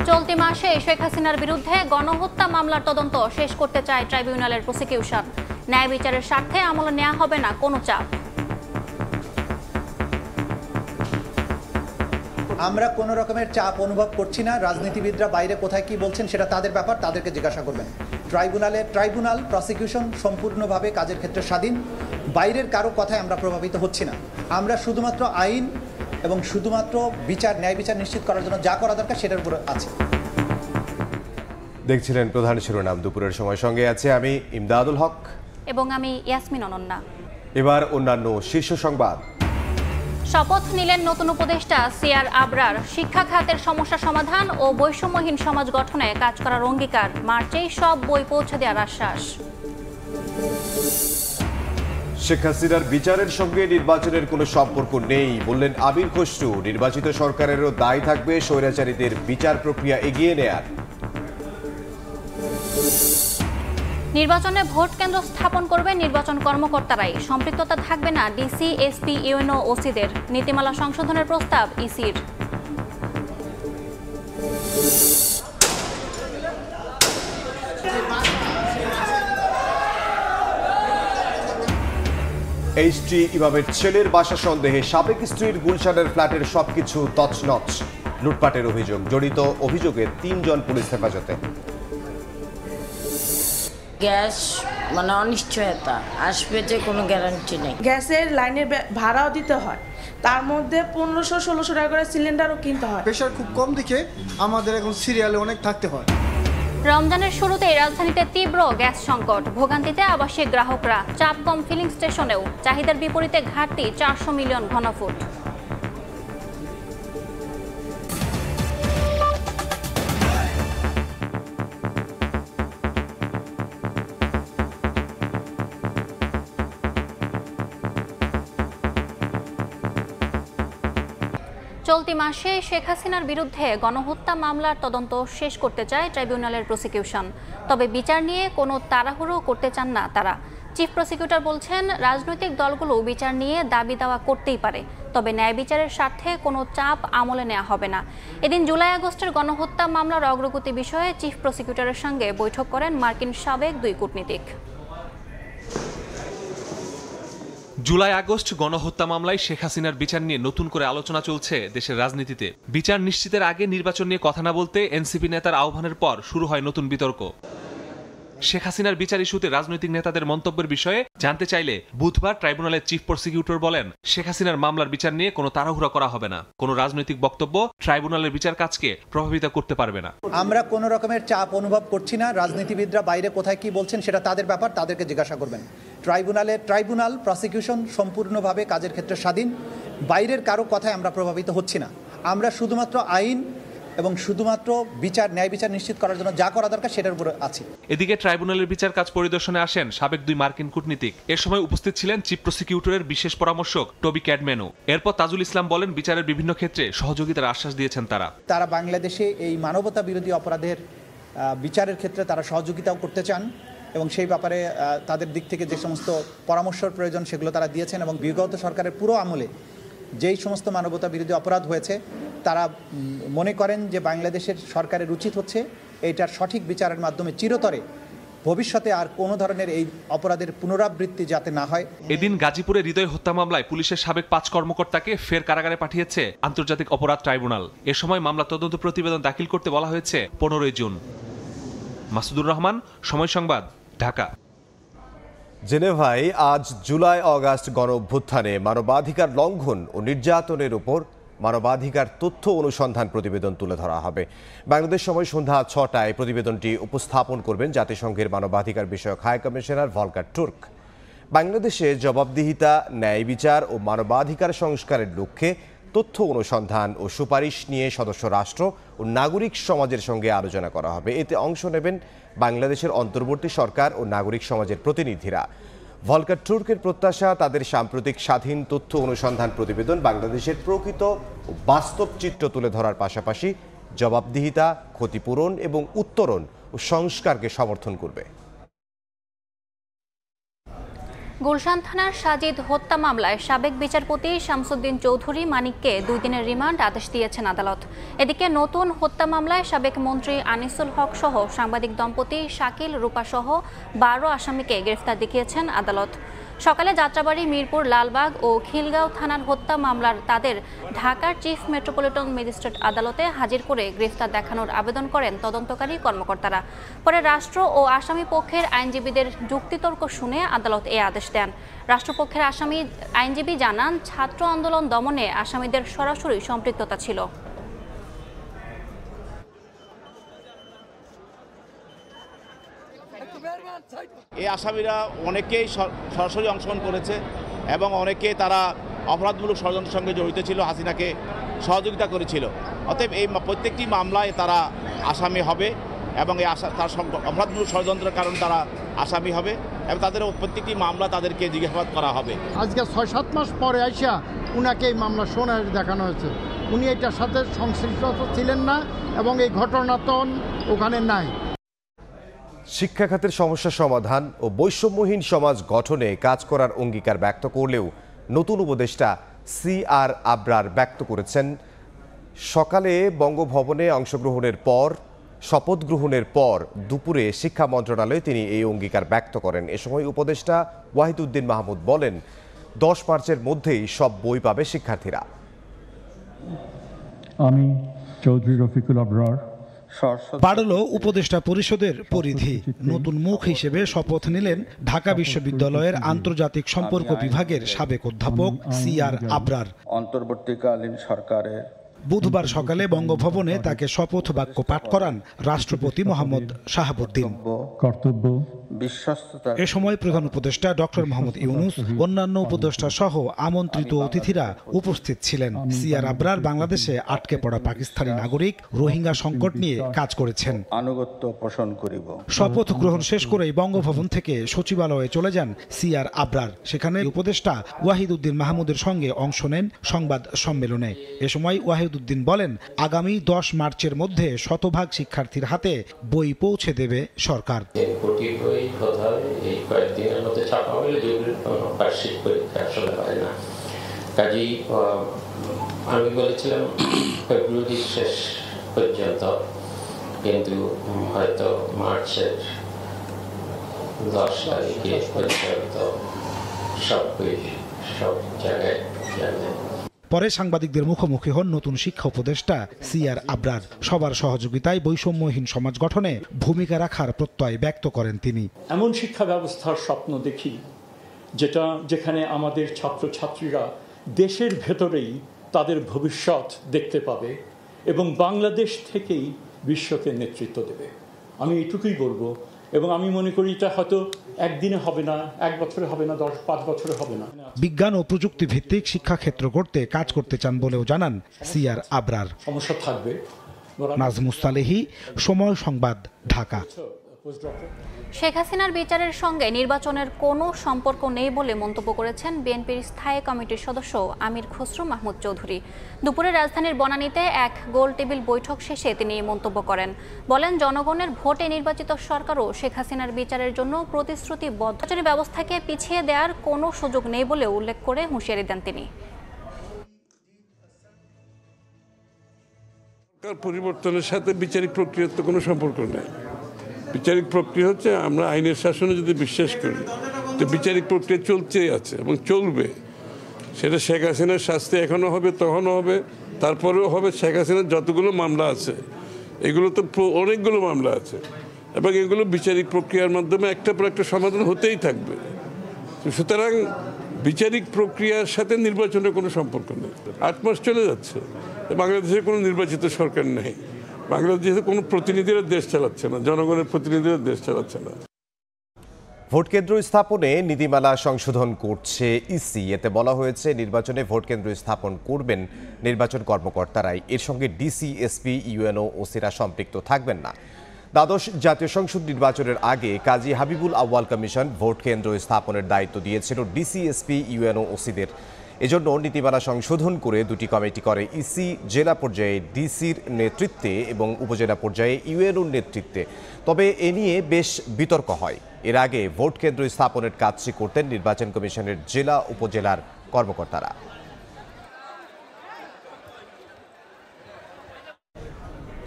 চলতি মাসে শেখ হাসিনার বিরুদ্ধে গণহত্যা মামলার তদন্ত শেষ করতে চায় ট্রাইব্যুনালের প্রসিকিউশন। ন্যায় বিচারের স্বার্থে আমলে নেওয়া হবে না কোনো চাপ। আমরা কোনো রকমের চাপ অনুভব করছি না। রাজনীতিবিদরা বাইরে কোথায় কি বলছেন সেটা তাদের ব্যাপার, তাদেরকে জিজ্ঞাসা করবেন। ট্রাইব্যুনাল প্রসিকিউশন সম্পূর্ণভাবে কাজের ক্ষেত্রে স্বাধীন। বাইরের কারো কথায় আমরা প্রভাবিত হচ্ছি না। আমরা শুধুমাত্র আইন এবং শুধুমাত্র ন্যায় বিচার নিশ্চিত করার জন্য যা করা দরকার সেটার উপর আছে। দেখছিলেন প্রধান শিরোনাম। দুপুরের সময় সঙ্গে আছে আমি ইমদাদুল হক এবং আমি ইয়াসমিন অনন্যা। এবার অন্যান্য শীর্ষ সংবাদ। শপথ নিলেন নতুন উপদেষ্টা সিআর আবরার। শিক্ষা খাতের সমস্যা সমাধান ও বৈষম্যহীন সমাজ গঠনে কাজ করার অঙ্গীকার। মার্চেই সব বই পৌঁছে দেওয়ার আশ্বাস। শেখ হাসিনার বিচারের সঙ্গে নির্বাচনের কোনো সম্পর্ক নেই বললেন আমির খসরু। নির্বাচিত সরকারেরও দায় থাকবে স্বৈরাচারীদের বিচার প্রক্রিয়া এগিয়ে নেয়ার। নির্বাচনে ভোট কেন্দ্র স্থাপন করবে নির্বাচন কর্মকর্তারাই। সম্পৃক্ততা থাকবে না ডিসি, এসপি, ইউএনও, ওসিদের। নীতিমালা সংশোধনের প্রস্তাব ইসির। এইচটি ইমামের ছেলের বাসা সন্দেহে সাবেক স্ত্রীর গুলশানের ফ্ল্যাটের সবকিছু তছনছ। লুটপাটের অভিযোগ, জড়িত অভিযোগে 3 জন পুলিশ হেফাজতে। গ্যাস অনিশ্চয়তা, আসবে যে কোনো গ্যারান্টি নেই। গ্যাসের লাইনের ভাড়াও দিতে হয়, তার মধ্যে 1500-1600 টাকা করে সিলিন্ডারও কিনতে হয়। প্রেশার খুব কম দেখে আমাদের এখন সিরিয়ালে অনেক থাকতে হয়। রমজানের শুরুতেই রাজধানীতে তীব্র গ্যাস সংকট। ভোগান্তিতে আবাসিক গ্রাহকরা। চাপ কম ফিলিং স্টেশনেও। চাহিদার বিপরীতে ঘাটতি 400 মিলিয়ন ঘনফুট। চলতি মাসে শেখ হাসিনার বিরুদ্ধে গণহত্যা মামলার তদন্ত শেষ করতে চায় ট্রাইব্যুনালের প্রসিকিউশন। তবে বিচার নিয়ে কোনো তাড়াহুড়ো করতে চান না তারা। চিফ প্রসিকিউটর বলছেন, রাজনৈতিক দলগুলো বিচার নিয়ে দাবি দাওয়া করতেই পারে, তবে ন্যায় বিচারের স্বার্থে কোনো চাপ আমলে নেওয়া হবে না। এদিন জুলাই আগস্টের গণহত্যা মামলার অগ্রগতি বিষয়ে চিফ প্রসিকিউটরের সঙ্গে বৈঠক করেন মার্কিন সাবেক 2 কূটনীতিক। জুলাই আগস্ট গণহত্যা মামলায় শেখ হাসিনার বিচার নিয়ে নতুন করে আলোচনা চলছে দেশের রাজনীতিতে। বিচার নিশ্চিতের আগে নির্বাচন নিয়ে কথা না বলতে এনসিপি নেতার আহ্বানের পর শুরু হয় নতুন বিতর্ক। শেখ হাসিনার বিচার ইস্যুতে রাজনৈতিক নেতাদের মন্তব্যের বিষয়ে জানতে চাইলে বুধবার ট্রাইব্যুনালের চিফ প্রসিকিউটর বলেন, শেখ হাসিনার মামলার বিচার নিয়ে কোনো তাড়াহুড়া করা হবে না। কোনো রাজনৈতিক বক্তব্য ট্রাইব্যুনালের বিচার কাজকে প্রভাবিত করতে পারবে না। আমরা কোনো রকমের চাপ অনুভব করছি না। রাজনীতিবিদরা বাইরে কোথায় কি বলছেন সেটা তাদের ব্যাপার, তাদেরকে জিজ্ঞাসা করবেন। ট্রাইব্যুনাল প্রসিকিউশন সম্পূর্ণভাবে কাজের ক্ষেত্রে স্বাধীন। বাইরের কারো কথায় আমরা প্রভাবিত হচ্ছি না। আমরা শুধুমাত্র আইন এবং শুধুমাত্র ন্যায় বিচার নিশ্চিত করার জন্য যা করা দরকার সেটার উপর আছে। এদিকে ট্রাইব্যুনালের বিচার কাজ পরিদর্শনে আসেন সাবেক 2 মার্কিন কূটনীতিক। এ সময় উপস্থিত ছিলেন চিফ প্রসিকিউটরের বিশেষ পরামর্শক টবি ক্যাডম্যানও। এরপর তাজুল ইসলাম বলেন, বিচারের বিভিন্ন ক্ষেত্রে সহযোগিতার আশ্বাস দিয়েছেন তারা বাংলাদেশে এই মানবতা বিরোধী অপরাধের বিচারের ক্ষেত্রে তারা সহযোগিতাও করতে চান এবং সেই ব্যাপারে তাদের দিক থেকে যে সমস্ত পরামর্শের প্রয়োজন সেগুলো তারা দিয়েছেন। এবং বিগত সরকারের পুরো আমলে যেই সমস্ত মানবতা বিরোধী অপরাধ হয়েছে তারা মনে করেন যে বাংলাদেশের সরকারের উচিত হচ্ছে এইটার সঠিক বিচারের মাধ্যমে চিরতরে ভবিষ্যতে আর কোনো ধরনের এই অপরাধের পুনরাবৃত্তি যাতে না হয়। এদিন গাজীপুরে হৃদয় হত্যা মামলায় পুলিশের সাবেক 5 কর্মকর্তাকে ফের কারাগারে পাঠিয়েছে আন্তর্জাতিক অপরাধ ট্রাইব্যুনাল। এ সময় মামলা তদন্ত প্রতিবেদন দাখিল করতে বলা হয়েছে 15 জুন। মাসুদুর রহমান, সময় সংবাদ, ঢাকা। জেনেভায় আজ জুলাই আগস্ট গণঅভ্যুত্থানে মানবাধিকার লঙ্ঘন ও নির্যাতনের উপর মানবাধিকার তথ্য অনুসন্ধান প্রতিবেদন তুলে ধরা হবে। বাংলাদেশ সময় সন্ধ্যা 6টায় প্রতিবেদনটি উপস্থাপন করবেন জাতিসংঘের মানবাধিকার বিষয়ক হাই কমিশনার ভলকার তুর্ক। বাংলাদেশে জবাবদিহিতা, ন্যায় বিচার ও মানবাধিকার সংস্কারের লক্ষ্যে তথ্য অনুসন্ধান ও সুপারিশ নিয়ে সদস্য রাষ্ট্র ও নাগরিক সমাজের সঙ্গে আলোচনা করা হবে। এতে অংশ নেবেন বাংলাদেশের অন্তর্বর্তী সরকার ও নাগরিক সমাজের প্রতিনিধিরা। ভলকার তুর্কের প্রত্যাশা, তাদের সাম্প্রতিক স্বাধীন তথ্য অনুসন্ধান প্রতিবেদন বাংলাদেশের প্রকৃত ও বাস্তব চিত্র তুলে ধরার পাশাপাশি জবাবদিহিতা, ক্ষতিপূরণ এবং উত্তরণ ও সংস্কারকে সমর্থন করবে। গুলশান থানার সাজিদ হত্যা মামলায় সাবেক বিচারপতি শামসুদ্দিন চৌধুরী মানিককে 2 দিনের রিমান্ড আদেশ দিয়েছেন আদালত। এদিকে নতুন হত্যা মামলায় সাবেক মন্ত্রী আনিসুল হক সহ সাংবাদিক দম্পতি শাকিল রূপা সহ 12 আসামিকে গ্রেফতার দেখিয়েছেন আদালত। সকালে যাত্রাবাড়ি, মিরপুর, লালবাগ ও খিলগাঁও থানার হত্যা মামলার তাদের ঢাকার চিফ মেট্রোপলিটন ম্যাজিস্ট্রেট আদালতে হাজির করে গ্রেফতার দেখানোর আবেদন করেন তদন্তকারী কর্মকর্তারা। পরে রাষ্ট্র ও আসামি পক্ষের আইনজীবীদের যুক্তিতর্ক শুনে আদালত এ আদেশ দেন। রাষ্ট্রপক্ষের আইনজীবী জানান, ছাত্র আন্দোলন দমনে আসামিদের সরাসরি সম্পৃক্ততা ছিল। এই আসামিরা অনেকেই সরাসরি অংশগ্রহণ করেছে এবং অনেকে তারা অপরাধমূলক ষড়যন্ত্রের সঙ্গে জড়িত ছিল, হাসিনাকে সহযোগিতা করেছিল। অতএব এই প্রত্যেকটি মামলায় তারা আসামি হবে এবং এই তার অপরাধমূলক ষড়যন্ত্রের কারণে তারা আসামি হবে এবং তাদের প্রত্যেকটি মামলা তাদেরকে জিজ্ঞাসাবাদ করা হবে। আজকে 6-7 মাস পরে আইসা উনাকে এই মামলা শোনার দেখানো হয়েছে। উনি এটার সাথে সংশ্লিষ্ট ছিলেন না এবং এই ঘটনা তো ওখানে নাই। শিক্ষা খাতের সমস্যা সমাধান ও বৈষম্যহীন সমাজ গঠনে কাজ করার অঙ্গীকার ব্যক্ত করলেও নতুন উপদেষ্টা CR আবরার ব্যক্ত করেছেন সকালে বঙ্গভবনে অংশগ্রহণের পর শপথ গ্রহণের পর দুপুরে শিক্ষা মন্ত্রণালয়ে তিনি এই অঙ্গীকার ব্যক্ত করেন। এ সময় উপদেষ্টা ওয়াহিদুদ্দিন মাহমুদ বলেন, 10 মার্চের মধ্যেই সব বই পাবে শিক্ষার্থীরা। আমি চৌধুরী রফিকুল আবরার বাড়ল উপদেষ্টা পরিষদের পরিধি। নতুন মুখ হিসেবে শপথ নিলেন ঢাকা বিশ্ববিদ্যালয়ের আন্তর্জাতিক সম্পর্ক বিভাগের সাবেক অধ্যাপক CR আবরার। অন্তর্বর্তীকালীন সরকারের বুধবার সকালে বঙ্গভবনে তাকে শপথ বাক্য পাঠ করান রাষ্ট্রপতি মোহাম্মদ শাহাবুদ্দিন। কর্তব্য বিশ্বস্ততা। এ সময় প্রধান উপদেষ্টা ডক্টর মোহাম্মদ ইউনূস, অন্যান্য উপদেষ্টা সহ আমন্ত্রিত অতিথিরা উপস্থিত ছিলেন। CR আবরার বাংলাদেশে আটকে পড়া পাকিস্তানি নাগরিক রোহিঙ্গা সংকট নিয়ে কাজ করেছেন। আনুগত্য পোষণ করিব। শপথ গ্রহণ শেষ করেই বঙ্গভবন থেকে সচিবালয়ে চলে যান CR আবরার। সেখানে উপদেষ্টা ওয়াহিদুদ্দিন মাহমুদের সঙ্গে অংশ নেন সংবাদ সম্মেলনে। এ সময় ওয়াহিদুদ্দিন বলেন, আগামী 10 মার্চের মধ্যে শতভাগ শিক্ষার্থীর হাতে বই পৌঁছে দেবে সরকার। এই কয়েকদিনের মধ্যে ছাপা হলে বার্ষিক পরীক্ষা আসলে হয় না। কাজেই আমি বলেছিলাম ফেব্রুয়ারি শেষ পর্যন্ত, কিন্তু হয়তো মার্চের 10 তারিখে পর্যন্ত সব জায়গায় যাবে। পরে সাংবাদিকদের মুখোমুখি হন নতুন শিক্ষা উপদেষ্টা CR আবরার। সবার সহযোগিতায় বৈষম্যহীন সমাজ গঠনে ভূমিকা রাখার প্রত্যয় ব্যক্ত করেন তিনি। এমন শিক্ষা ব্যবস্থার স্বপ্ন দেখি যেখানে আমাদের ছাত্রছাত্রীরা দেশের ভেতরেই তাদের ভবিষ্যৎ দেখতে পাবে এবং বাংলাদেশ থেকেই বিশ্বকে নেতৃত্ব দেবে। আমি এটুকুই বলবো এবং আমি মনে করি এটা হয়তো একদিনে হবে না, 1 বছরে হবে না, 10-5 বছরে হবে না। বিজ্ঞান ও প্রযুক্তি ভিত্তিক শিক্ষাক্ষেত্র গড়তে কাজ করতে চান বলেও জানান CR আবরার। সমস্যা থাকবে। নাজমুস সালেহী, সময় সংবাদ, ঢাকা। শেখ হাসিনার বিচারের সঙ্গে নির্বাচনের কোনো সম্পর্ক নেই বলে মন্তব্য করেছেন বিএনপির স্থায়ী কমিটির সদস্য আমির খসরু মাহমুদ চৌধুরী। দুপুরে রাজধানীর বনানীতে এক গোল টেবিল বৈঠক শেষে তিনি এই মন্তব্য করেন। বলেন, জনগণের ভোটে নির্বাচিত সরকারও শেখ হাসিনার বিচারের জন্য প্রতিশ্রুতিবদ্ধ। নির্বাচনী ব্যবস্থাকে পিছিয়ে দেওয়ার কোনো সুযোগ নেই বলে উল্লেখ করে হুঁশিয়ারি দেন তিনি। পরিবর্তনের সাথে বিচারিক প্রক্রিয়ার তো কোনো সম্পর্ক নেই। বিচারিক প্রক্রিয়া হচ্ছে, আমরা আইনের শাসনে যদি বিশ্বাস করি তো বিচারিক প্রক্রিয়া চলতেই আছে এবং চলবে। সেটা শেখ হাসিনার শাস্তি এখনও হবে, তখনও হবে, তারপরেও হবে। শেখ হাসিনার যতগুলো মামলা আছে, এগুলো তো অনেকগুলো মামলা আছে এবং এগুলো বিচারিক প্রক্রিয়ার মাধ্যমে একটার পর একটা সমাধান হতেই থাকবে। সুতরাং বিচারিক প্রক্রিয়ার সাথে নির্বাচনের কোনো সম্পর্ক নেই। 8 মাস চলে যাচ্ছে, বাংলাদেশের কোনো নির্বাচিত সরকার নেই। বাংলাদেশে কোনো প্রতিনিধিরা দেশ চালাচ্ছে না, জনগণের প্রতিনিধিরা দেশ চালাচ্ছে না। ভোট কেন্দ্র স্থাপনে নীতিমালা সংশোধন করছে ইসি। এতে বলা হয়েছে, নির্বাচনে ভোট কেন্দ্র স্থাপন করবেন নির্বাচন কর্মকর্তারাই। এর সঙ্গে ডিসি, এসপি, ইউএনও, ওসিরা সম্পৃক্ত থাকবেন না। দ্বাদশ জাতীয় সংসদ নির্বাচনের আগে কাজী হাবিবুল আউয়াল কমিশন ভোট কেন্দ্র স্থাপনের দায়িত্ব দিয়েছিল ডিসি, এসপি, ইউএনও, ওসিদের। এজন্য নীতিমালা সংশোধন করে 2টি কমিটি করে ইসি, জেলা পর্যায়ে ডিসির নেতৃত্বে এবং উপজেলা পর্যায়ে ইউএনওর নেতৃত্বে। তবে এ নিয়ে বেশ বিতর্ক হয়। এর আগে ভোট কেন্দ্র স্থাপনের কাজটি করতেন নির্বাচন কমিশনের জেলা উপজেলার কর্মকর্তারা।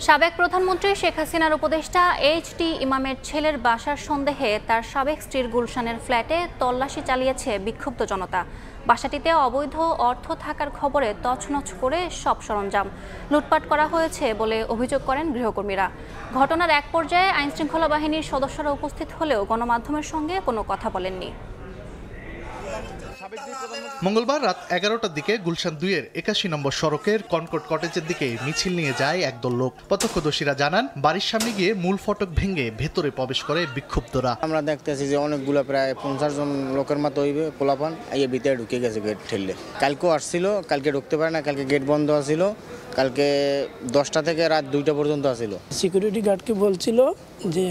সাবেক প্রধানমন্ত্রী শেখ হাসিনার উপদেষ্টা এইচ.টি. ইমামের ছেলের বাসার সন্দেহে তার সাবেক স্ত্রীর গুলশানের ফ্ল্যাটে তল্লাশি চালিয়েছে বিক্ষুব্ধ জনতা। বাসাটিতে অবৈধ অর্থ থাকার খবরে তছনছ করে সব সরঞ্জাম লুটপাট করা হয়েছে বলে অভিযোগ করেন গৃহকর্মীরা। ঘটনার এক পর্যায়ে আইনশৃঙ্খলা বাহিনীর সদস্যরা উপস্থিত হলেও গণমাধ্যমের সঙ্গে কোনো কথা বলেননি। মঙ্গলবার রাত 11টার দিকে গুলশান 2-এর 81 নম্বর সড়কের কনকর্ড কটেজের দিকে মিছিল নিয়ে যায় একদল লোক। প্রত্যক্ষদর্শীরা জানান, বাড়ির সামনে গিয়ে মূল ফটক ভেঙে ভেতরে প্রবেশ করে বিক্ষুব্ধরা। আমরা দেখতেছি যে অনেকগুলো প্রায় 50 জন লোকের মতো হইবে পোলাপান এই ভিতরে ঢুকে গেছে গেট ঠেললে। কালকেও আসছিল, কালকে ঢুকতে পারে না, কালকে গেট বন্ধ আছিল, কালকে 10টা থেকে রাত 2টা পর্যন্ত আছিল। সিকিউরিটি গার্ডকে বলছিল যে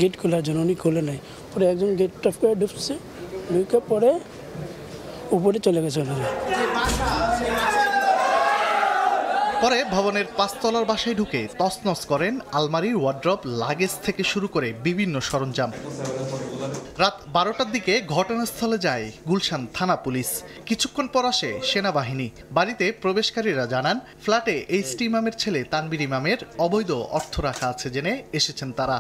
গেট খোলার জন্য, উনি খোলে নাই। পরে একজন গেট টপ করে ঢুকছে, ঢুকে পরে উপরে চলে গেছে ওনারা। পরে ভবনের 5 তলার বাসায় ঢুকে তছনছ করেন আলমারির ওয়ার্ড্রপ, লাগেজ থেকে শুরু করে বিভিন্ন সরঞ্জাম। রাত 12টার দিকে ঘটনাস্থলে যায় গুলশান থানা পুলিশ। কিছুক্ষণ পর আসে সেনাবাহিনী। বাড়িতে প্রবেশকারীরা জানান, ফ্ল্যাটে এইচ.টি. ইমামের ছেলে তানভীর ইমামের অবৈধ অর্থ রাখা আছে জেনে এসেছেন তারা।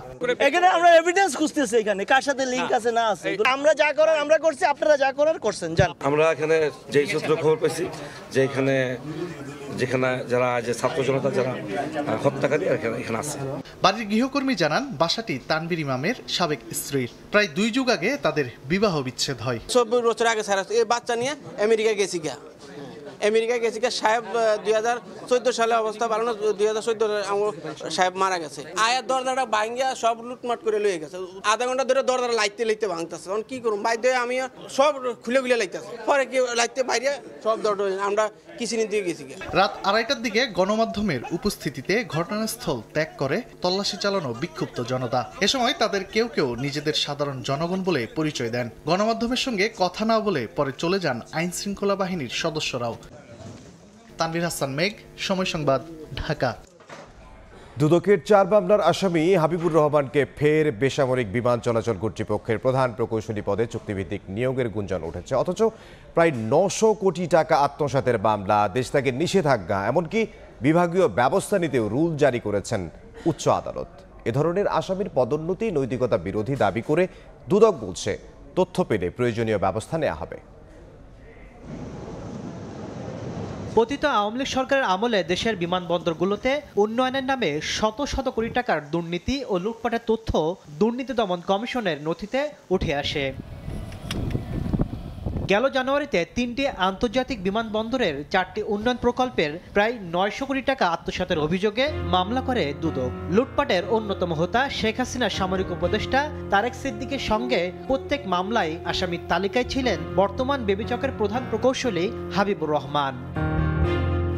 এখানে আমরা এভিডেন্স খুঁজতেছি, এখানে কার সাথে লিংক আছে না আছে। আমরা যা করার আমরা করছি, আপনারা যা করার করছেন জান। আমরা এখানে যেই সূত্র খবর পেয়েছি যে এখানে যেখানে যারা যে ছাত্র জনতা যারা হত্যাকারী এখানে আছে। বাড়ির গৃহকর্মী জানান, বাসাটি তানভীর ইমামের সাবেক স্ত্রীর। প্রায় 2 যুগ আগে তাদের বিবাহ বিচ্ছেদ হয়। 24 বছর আগে স্যার এই বাচ্চা নিয়ে আমেরিকায় গেছি গা। আমেরিকায় গেছি গা সাহেব 2014 সালে অবস্থা ভালো না, 2014 সাহেব মারা গেছে। আয়ার দরজাটা ভাঙ্গিয়া সব লুটমাট করে লয়ে গেছে। আধা ঘন্টা ধরে দরজাটা লাইতে ভাঙতেছে। এখন কি করুন, বাইরে আমি সব খুলে লাইতেছে। পরে কি লাইতে বাইরে সব দরজা আমরা কিছু নিতে গেছি। রাত 2:30টার দিকে গণমাধ্যমের উপস্থিতিতে ঘটনাস্থল ত্যাগ করে তল্লাশি চালানো বিক্ষুব্ধ জনতা। এ সময় তাদের কেউ কেউ নিজেদের সাধারণ জনগণ বলে পরিচয় দেন। গণমাধ্যমের সঙ্গে কথা না বলে পরে চলে যান আইন শৃঙ্খলা বাহিনীর সদস্যরাও। তানভীর হাসান মেঘ, সময় সংবাদ, ঢাকা। দুদকের 4 মামলার আসামি হাবিবুর রহমানকে ফের বেসামরিক বিমান চলাচল কর্তৃপক্ষের প্রধান প্রকৌশলী পদে চুক্তিভিত্তিক নিয়োগের গুঞ্জন উঠেছে। অথচ প্রায় 900 কোটি টাকা আত্মসাতের মামলা, দেশ থেকে নিষেধাজ্ঞা, এমনকি বিভাগীয় ব্যবস্থা নিতেও রুল জারি করেছেন উচ্চ আদালত। এ ধরনের আসামির পদোন্নতি নৈতিকতা বিরোধী দাবি করে দুদক বলছে, তথ্য পেলে প্রয়োজনীয় ব্যবস্থা নেওয়া হবে। পতিত আওয়ামী লীগ সরকারের আমলে দেশের বিমানবন্দরগুলোতে উন্নয়নের নামে শত শত কোটি টাকার দুর্নীতি ও লুটপাটের তথ্য দুর্নীতি দমন কমিশনের নথিতে উঠে আসে। গেল জানুয়ারিতে 3টি আন্তর্জাতিক বিমানবন্দরের 4টি উন্নয়ন প্রকল্পের প্রায় 900 কোটি টাকা আত্মসাতের অভিযোগে মামলা করে দুদক। লুটপাটের অন্যতম হোতা শেখ হাসিনার সামরিক উপদেষ্টা তারেক সিদ্দিকের সঙ্গে প্রত্যেক মামলায় আসামির তালিকায় ছিলেন বর্তমান বেবিচকের প্রধান প্রকৌশলী হাবিবুর রহমান।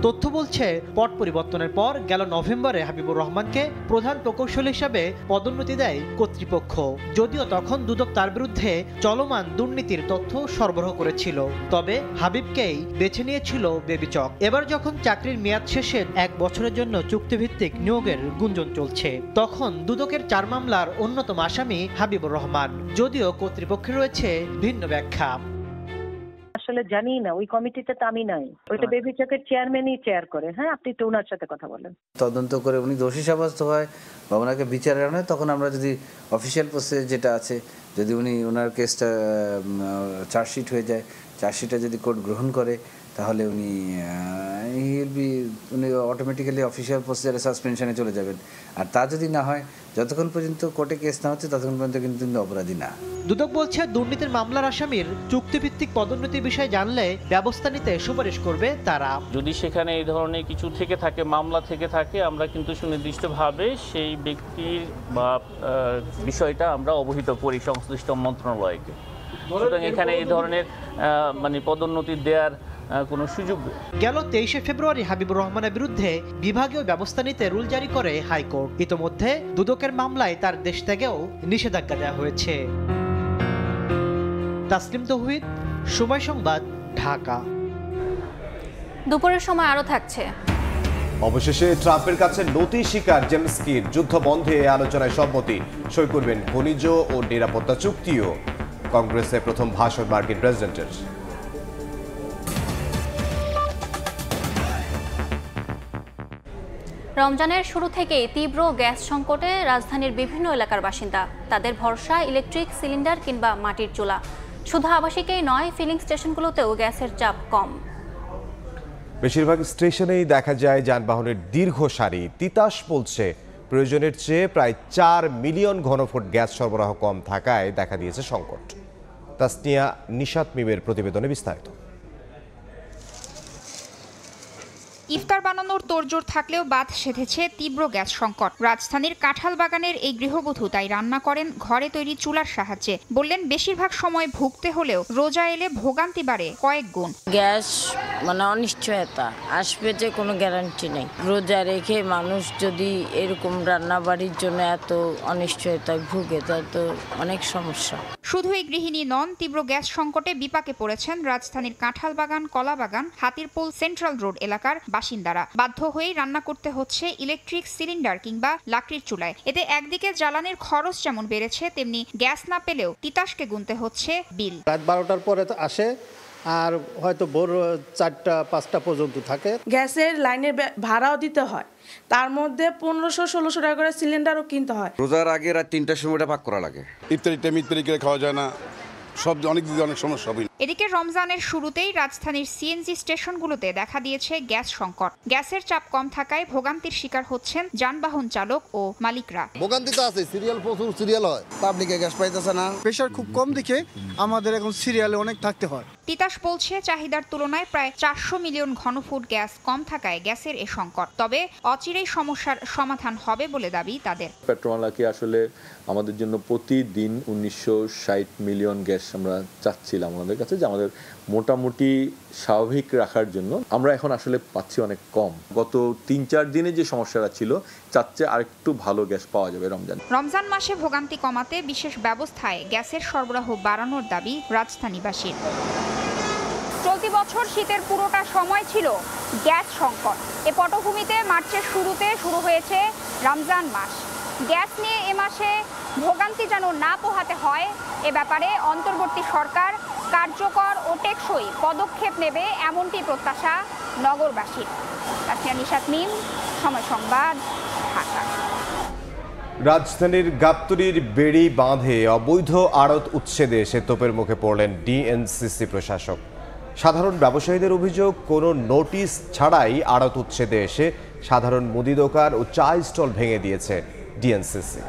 তথ্য বলছে, পট পরিবর্তনের পর গেল নভেম্বরে হাবিবুর রহমানকে প্রধান প্রকৌশলী হিসাবে পদোন্নতি দেয় কর্তৃপক্ষ। যদিও তখন দুদক তার বিরুদ্ধে চলমান দুর্নীতির তথ্য সরবরাহ করেছিল, তবে হাবিবকেই বেছে নিয়েছিল বেবিচক। এবার যখন চাকরির মেয়াদ শেষে 1 বছরের জন্য চুক্তিভিত্তিক নিয়োগের গুঞ্জন চলছে, তখন দুদকের 4 মামলার অন্যতম আসামি হাবিবুর রহমান। যদিও কর্তৃপক্ষের রয়েছে ভিন্ন ব্যাখ্যা। আসলে জানি না, ওই কমিটিতে তো আমি নাই, ওইটা বেবিচকের চেয়ারম্যানই চেয়ার করে। হ্যাঁ, আপনি তো ওনার সাথে কথা বলেন। তদন্ত করে উনি দোষী সাব্যস্ত হয় বা ওনাকে বিচার আনা হয়, তখন আমরা যদি অফিসিয়াল প্রসেস যেটা আছে, যদি উনি ওনার কেসটা চার্জশিট হয়ে যায়, চার্জশিটটা যদি কোর্ট গ্রহণ করে, তাহলে উনি অটোমেটিক্যালি অফিসিয়াল প্রসিজারে সাসপেনশনে চলে যাবেন। আর তা যদি না হয়, যতক্ষণ পর্যন্ত কোর্টে কেস না হচ্ছে ততক্ষণ পর্যন্ত কিন্তু অপরাধী না। দুদক বলছে, দুর্নীতির মামলার আসামির চুক্তিভিত্তিক পদোন্নতির বিষয়ে জানলে ব্যবস্থা নিতে সুপারিশ করবে তারা। যদি সেখানে এই ধরনের কিছু থেকে থাকে, মামলা থেকে থাকে, আমরা কিন্তু সুনির্দিষ্টভাবে সেই ব্যক্তির বা বিষয়টা আমরা অবহিত করি সংশ্লিষ্ট মন্ত্রণালয়কে। সুতরাং এখানে এই ধরনের পদোন্নতি দেওয়ার কোনো সুযোগ। গেল 23শে ফেব্রুয়ারি হাবিবুর রহমানের বিরুদ্ধে বিভাগীয় ব্যবস্থা নিতে রুল জারি করে হাইকোর্ট। ইতোমধ্যে দুদকের মামলায় তার দেশ থেকেও নিষেধাজ্ঞা দেওয়া হয়েছে। তাসলিম তৌহিদ, সময় সংবাদ, ঢাকা। দুপুরের সময় আরও থাকছে। অবশেষে ট্রাম্পের কাছে নতি শিকার জেলেনস্কির যুদ্ধ বন্ধে আলোচনায় সম্মতি, সই করবেন খনিজ ও নিরাপত্তা চুক্তিও। কংগ্রেসে প্রথম ভাষণ মার্কিন প্রেসিডেন্টের। রমজানের শুরু থেকেই তীব্র গ্যাস সংকটে রাজধানীর বিভিন্ন এলাকার বাসিন্দা। তাদের ভরসা ইলেকট্রিক সিলিন্ডার কিংবা মাটির চুলা। শুধু আবাসিকেই নয়, ফিলিং স্টেশনগুলোতেও গ্যাসের চাপ কম। বেশিরভাগ স্টেশনেই দেখা যায় যানবাহনের দীর্ঘ সারি। তিতাস বলছে প্রয়োজনের চেয়ে প্রায় 4 মিলিয়ন ঘনফুট গ্যাস সরবরাহ কম থাকায় দেখা দিয়েছে সংকট। তাসনিয়া নিশাত মিমের প্রতিবেদনে বিস্তারিত। ইফতার বানানোর তোড়জোড় থাকলেও বাদ সেধেছে তীব্র গ্যাস সংকট। রাজধানীর কাঁঠাল বাগানের এই গৃহবধূ তাই রান্না করেন ঘরে তৈরি চুলার সাহায্যে। বললেন বেশিরভাগ সময় ভুগতে হলেও রোজা এলে ভোগান্তি বাড়ে কয়েক গুণ। গ্যাস অনিশ্চয়তা আসবে যে কোনো গ্যারান্টি নেই। রোজা রেখে মানুষ যদি এরকম রান্না বাড়ির জন্য এত অনিশ্চয়তায় ভুগে তাই তো অনেক সমস্যা। শুধু এই গৃহিণী নন, তীব্র গ্যাস সংকটে বিপাকে পড়েছেন রাজধানীর কাঁঠাল বাগান, কলা বাগান, হাতিরপুল, সেন্ট্রাল রোড এলাকার বাসিন্দারা। বাধ্য হয়েই রান্না করতে হচ্ছে ইলেকট্রিক সিলিন্ডার কিংবা লাকড়ির চুলায়। এতে একদিকে জ্বালানির খরচ যেমন বেড়েছে, তেমনি গ্যাস না পেলেও তিতাসকে গুনতে হচ্ছে বিল। রাত 12টার পরে আসে আর হয়তো ভোর 4টা-5টা পর্যন্ত থাকে। গ্যাসের লাইনের ভাড়াও দিতে হয়, তার মধ্যে 1500-1600 টাকা করে সিলিন্ডারও কিনতে হয়। রোজার আগে রাত 3টার সময়টা পাক করা লাগে। ইফতারি করে খাওয়া যায় না, সব অনেক দিকে অনেক সমস্যা হবে। এদিকে রমজানের শুরুতেই রাজধানীর সিএনজি স্টেশনগুলোতে দেখা দিয়েছে গ্যাস সংকট। গ্যাসের চাপ কম থাকায় ভোগান্তির শিকার হচ্ছেন যানবাহন চালক ও মালিকরা। ভোগান্তি তো আছে, প্রচুর সিরিয়াল হয়, পাবলিকে গ্যাস পাইতেছে না। প্রেশার খুব কম দেখে আমাদের এখন সিরিয়ালে অনেক থাকতে হয়। তিতাস বলছে চাহিদার তুলনায় প্রায় 400 মিলিয়ন ঘনফুট গ্যাস কম থাকায় গ্যাসের এ সংকট। তবে অচিরেই সমস্যার সমাধান হবে বলে দাবি তাদের। পেট্রোমালাকে আসলে আমাদের জন্য প্রতিদিন 1960 মিলিয়ন গ্যাস আমরা চাচ্ছিলাম আমাদের কাছে, যে আমাদের মোটামুটি স্বাভাবিক রাখার জন্য। আমরা এখন আসলে পাচ্ছি অনেক কম। গত 3-4 দিনে যে সমস্যাটা ছিল, চাচ্ছে আরেকটু ভালো গ্যাস পাওয়া যাবে রমজান মাসে ভোগান্তি কমাতে বিশেষ ব্যবস্থায় গ্যাসের সরবরাহ বাড়ানোর দাবি রাজধানীবাসীর। চলতি বছর শীতের পুরোটা সময় ছিল গ্যাস সংকট। এ পটভূমিতে মার্চের শুরুতে শুরু হয়েছে রমজান মাস। গ্যাস নিয়ে এ মাসে ভোগান্তি যেন না পোহাতে হয়, এ ব্যাপারে অন্তর্বর্তী সরকার কার্যকর ও টেকসই পদক্ষেপ নেবে, এমনটি প্রত্যাশা নগরবাসীর। তাসনিয়া নিশাত মিম, সময় সংবাদ, ঢাকা। রাজধানীর গাবতলীর বেড়ি বাঁধে অবৈধ আড়ত উচ্ছেদে এসে তোপের মুখে পড়লেন ডিএনসিসি প্রশাসক। সাধারণ ব্যবসায়ীদের অভিযোগ, কোনো নোটিশ ছাড়াই আড়ত উচ্ছেদে এসে সাধারণ মুদি দোকান ও চা স্টল ভেঙে দিয়েছে ডিএনসিসি।